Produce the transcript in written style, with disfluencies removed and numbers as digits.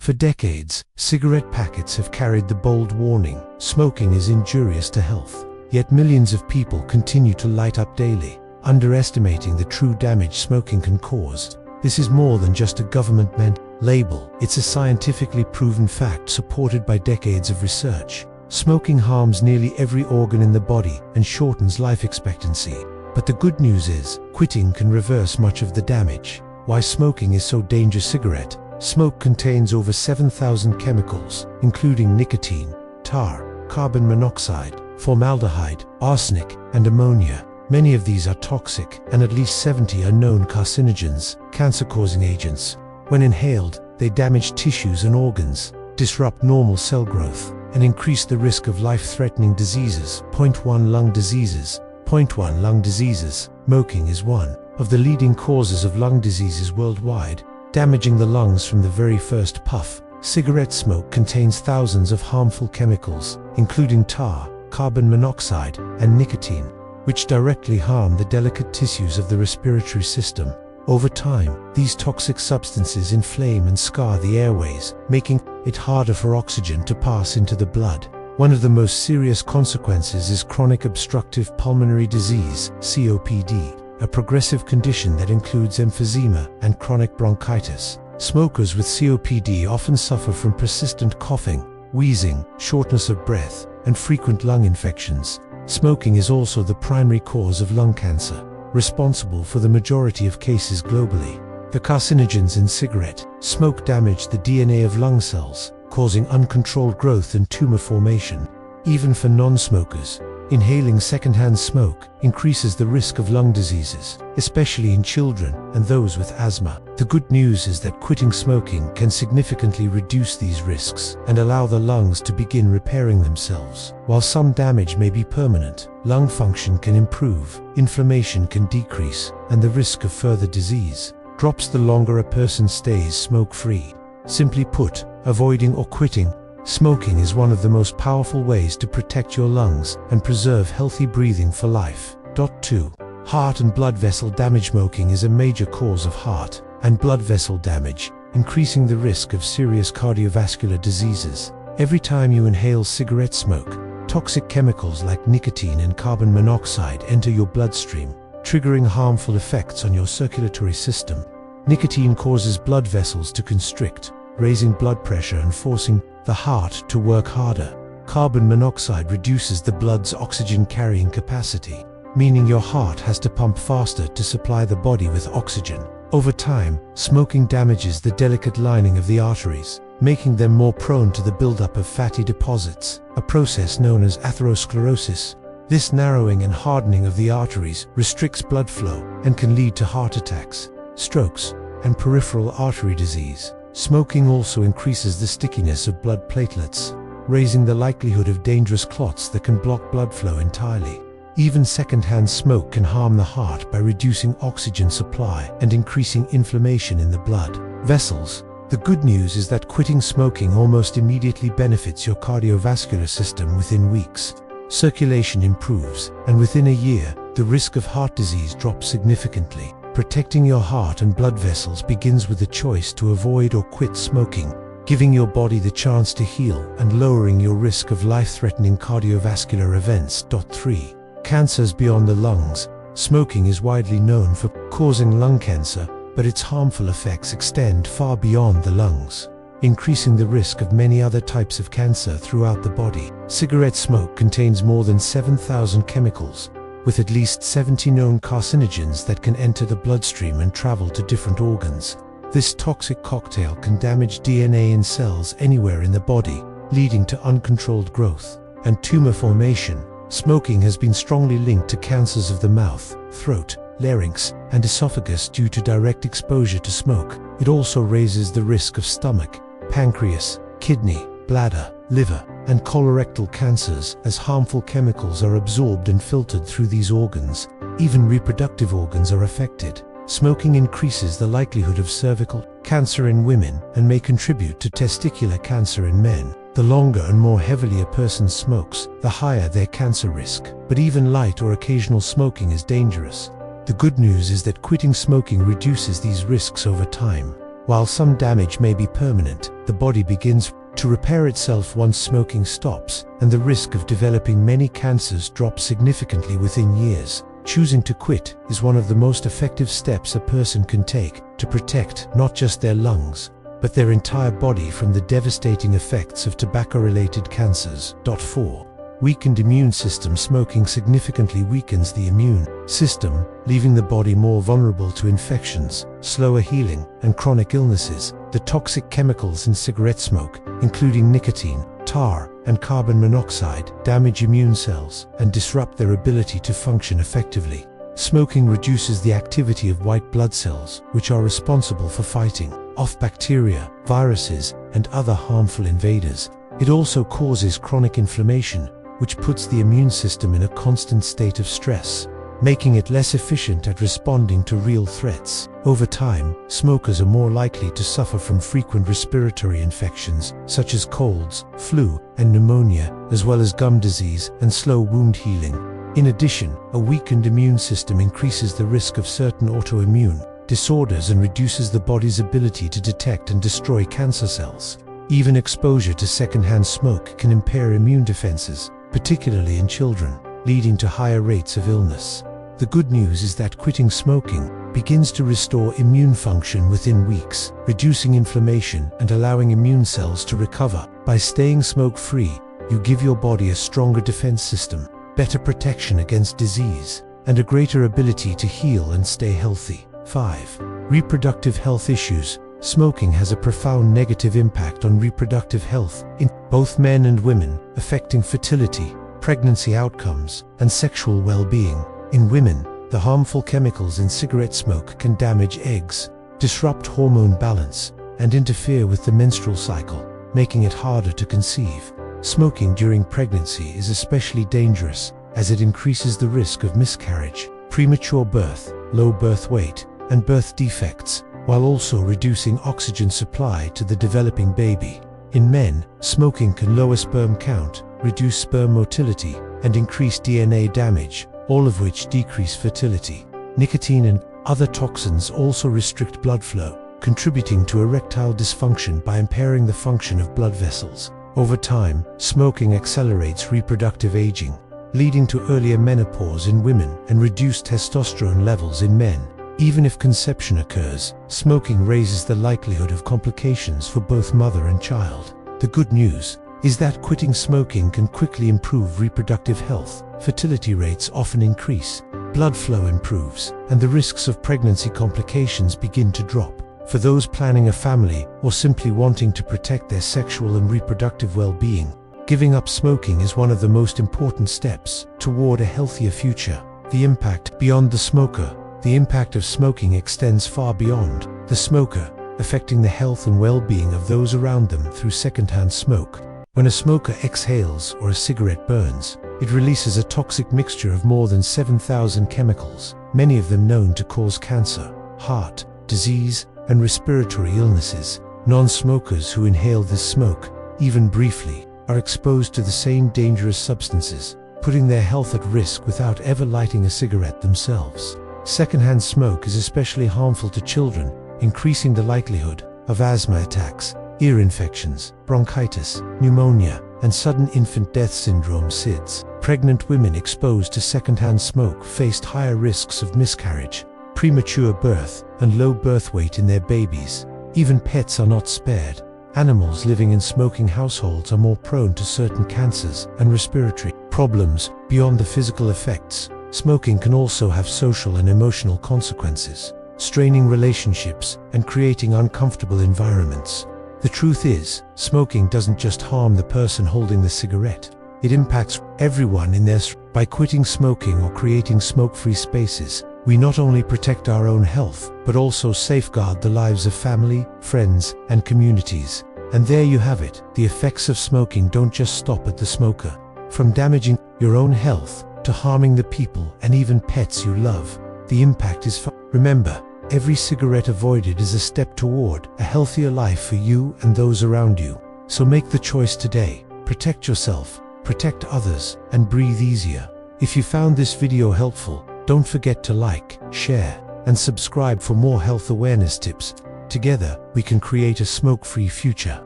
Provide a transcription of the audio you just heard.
For decades, cigarette packets have carried the bold warning, smoking is injurious to health. Yet millions of people continue to light up daily, underestimating the true damage smoking can cause. This is more than just a government-meant label. It's a scientifically proven fact supported by decades of research. Smoking harms nearly every organ in the body and shortens life expectancy. But the good news is, quitting can reverse much of the damage. Why smoking is so dangerous? Cigarette smoke contains over 7,000 chemicals, including nicotine, tar, carbon monoxide, formaldehyde, arsenic, and ammonia. Many of these are toxic, and at least 70 are known carcinogens, cancer-causing agents. When inhaled, they damage tissues and organs, disrupt normal cell growth, and increase the risk of life-threatening diseases. 1. Lung diseases. 1. Lung diseases. Smoking is one of the leading causes of lung diseases worldwide, damaging the lungs from the very first puff. Cigarette smoke contains thousands of harmful chemicals, including tar, carbon monoxide, and nicotine, which directly harm the delicate tissues of the respiratory system. Over time, these toxic substances inflame and scar the airways, making it harder for oxygen to pass into the blood. One of the most serious consequences is chronic obstructive pulmonary disease, COPD, a progressive condition that includes emphysema and chronic bronchitis. Smokers with COPD often suffer from persistent coughing, wheezing, shortness of breath, and frequent lung infections. Smoking is also the primary cause of lung cancer, responsible for the majority of cases globally. The carcinogens in cigarette smoke damage the DNA of lung cells, causing uncontrolled growth and tumor formation. Even for non-smokers, inhaling secondhand smoke increases the risk of lung diseases, especially in children and those with asthma. The good news is that quitting smoking can significantly reduce these risks and allow the lungs to begin repairing themselves. While some damage may be permanent, lung function can improve, inflammation can decrease, and the risk of further disease drops the longer a person stays smoke-free. Simply put, avoiding or quitting smoking is one of the most powerful ways to protect your lungs and preserve healthy breathing for life. 2. Heart and blood vessel damage. Smoking is a major cause of heart and blood vessel damage, increasing the risk of serious cardiovascular diseases. Every time you inhale cigarette smoke, toxic chemicals like nicotine and carbon monoxide enter your bloodstream, triggering harmful effects on your circulatory system. Nicotine causes blood vessels to constrict, raising blood pressure and forcing the heart to work harder. Carbon monoxide reduces the blood's oxygen-carrying capacity, meaning your heart has to pump faster to supply the body with oxygen. Over time, smoking damages the delicate lining of the arteries, making them more prone to the buildup of fatty deposits, a process known as atherosclerosis. This narrowing and hardening of the arteries restricts blood flow and can lead to heart attacks, strokes, and peripheral artery disease. Smoking also increases the stickiness of blood platelets, raising the likelihood of dangerous clots that can block blood flow entirely. Even secondhand smoke can harm the heart by reducing oxygen supply and increasing inflammation in the blood vessels. The good news is that quitting smoking almost immediately benefits your cardiovascular system within weeks. Circulation improves, and within a year, the risk of heart disease drops significantly. Protecting your heart and blood vessels begins with the choice to avoid or quit smoking, giving your body the chance to heal and lowering your risk of life-threatening cardiovascular events. 3. Cancers beyond the lungs. Smoking is widely known for causing lung cancer, but its harmful effects extend far beyond the lungs, increasing the risk of many other types of cancer throughout the body. Cigarette smoke contains more than 7,000 chemicals, with at least 70 known carcinogens that can enter the bloodstream and travel to different organs. This toxic cocktail can damage DNA in cells anywhere in the body, leading to uncontrolled growth and tumor formation. Smoking has been strongly linked to cancers of the mouth, throat, larynx, and esophagus due to direct exposure to smoke. It also raises the risk of stomach, pancreas, kidney, bladder, liver, and colorectal cancers as harmful chemicals are absorbed and filtered through these organs. Even reproductive organs are affected. Smoking increases the likelihood of cervical cancer in women and may contribute to testicular cancer in men. The longer and more heavily a person smokes, the higher their cancer risk. But even light or occasional smoking is dangerous. The good news is that quitting smoking reduces these risks over time. While some damage may be permanent, the body begins to repair itself once smoking stops, and the risk of developing many cancers drops significantly within years. Choosing to quit is one of the most effective steps a person can take to protect not just their lungs, but their entire body from the devastating effects of tobacco-related cancers. 4. Weakened immune system. Smoking significantly weakens the immune system, leaving the body more vulnerable to infections, slower healing, and chronic illnesses. The toxic chemicals in cigarette smoke, including nicotine, tar, and carbon monoxide, damage immune cells and disrupt their ability to function effectively. Smoking reduces the activity of white blood cells, which are responsible for fighting off bacteria, viruses, and other harmful invaders. It also causes chronic inflammation, which puts the immune system in a constant state of stress, making it less efficient at responding to real threats. Over time, smokers are more likely to suffer from frequent respiratory infections, such as colds, flu, and pneumonia, as well as gum disease and slow wound healing. In addition, a weakened immune system increases the risk of certain autoimmune disorders and reduces the body's ability to detect and destroy cancer cells. Even exposure to secondhand smoke can impair immune defenses, particularly in children, leading to higher rates of illness. The good news is that quitting smoking begins to restore immune function within weeks, reducing inflammation and allowing immune cells to recover. By staying smoke-free, you give your body a stronger defense system, better protection against disease, and a greater ability to heal and stay healthy. 5. Reproductive health issues. Smoking has a profound negative impact on reproductive health in both men and women, affecting fertility, pregnancy outcomes, and sexual well-being. In women, the harmful chemicals in cigarette smoke can damage eggs, disrupt hormone balance, and interfere with the menstrual cycle, making it harder to conceive. Smoking during pregnancy is especially dangerous, as it increases the risk of miscarriage, premature birth, low birth weight, and birth defects, while also reducing oxygen supply to the developing baby. In men, smoking can lower sperm count, reduce sperm motility, and increase DNA damage, all of which decrease fertility. Nicotine and other toxins also restrict blood flow, contributing to erectile dysfunction by impairing the function of blood vessels. Over time, smoking accelerates reproductive aging, leading to earlier menopause in women and reduced testosterone levels in men. Even if conception occurs, smoking raises the likelihood of complications for both mother and child. The good news is that quitting smoking can quickly improve reproductive health. Fertility rates often increase, blood flow improves, and the risks of pregnancy complications begin to drop. For those planning a family or simply wanting to protect their sexual and reproductive well-being, giving up smoking is one of the most important steps toward a healthier future. The impact beyond the smoker. The impact of smoking extends far beyond the smoker, affecting the health and well-being of those around them through secondhand smoke. When a smoker exhales or a cigarette burns, it releases a toxic mixture of more than 7,000 chemicals, many of them known to cause cancer, heart disease, and respiratory illnesses. Non-smokers who inhale this smoke, even briefly, are exposed to the same dangerous substances, putting their health at risk without ever lighting a cigarette themselves. Secondhand smoke is especially harmful to children, increasing the likelihood of asthma attacks, ear infections, bronchitis, pneumonia, and sudden infant death syndrome (SIDS). Pregnant women exposed to secondhand smoke faced higher risks of miscarriage, premature birth, and low birth weight in their babies. Even pets are not spared. Animals living in smoking households are more prone to certain cancers and respiratory problems. Beyond the physical effects, smoking can also have social and emotional consequences, straining relationships and creating uncomfortable environments. The truth is, smoking doesn't just harm the person holding the cigarette. It impacts everyone in their By quitting smoking or creating smoke-free spaces, we not only protect our own health, but also safeguard the lives of family, friends, and communities. And there you have it. The effects of smoking don't just stop at the smoker. From damaging your own health to harming the people and even pets you love, the impact is far. Remember, every cigarette avoided is a step toward a healthier life for you and those around you. So make the choice today. Protect yourself, protect others, and breathe easier. If you found this video helpful, don't forget to like, share, and subscribe for more health awareness tips. Together, we can create a smoke-free future.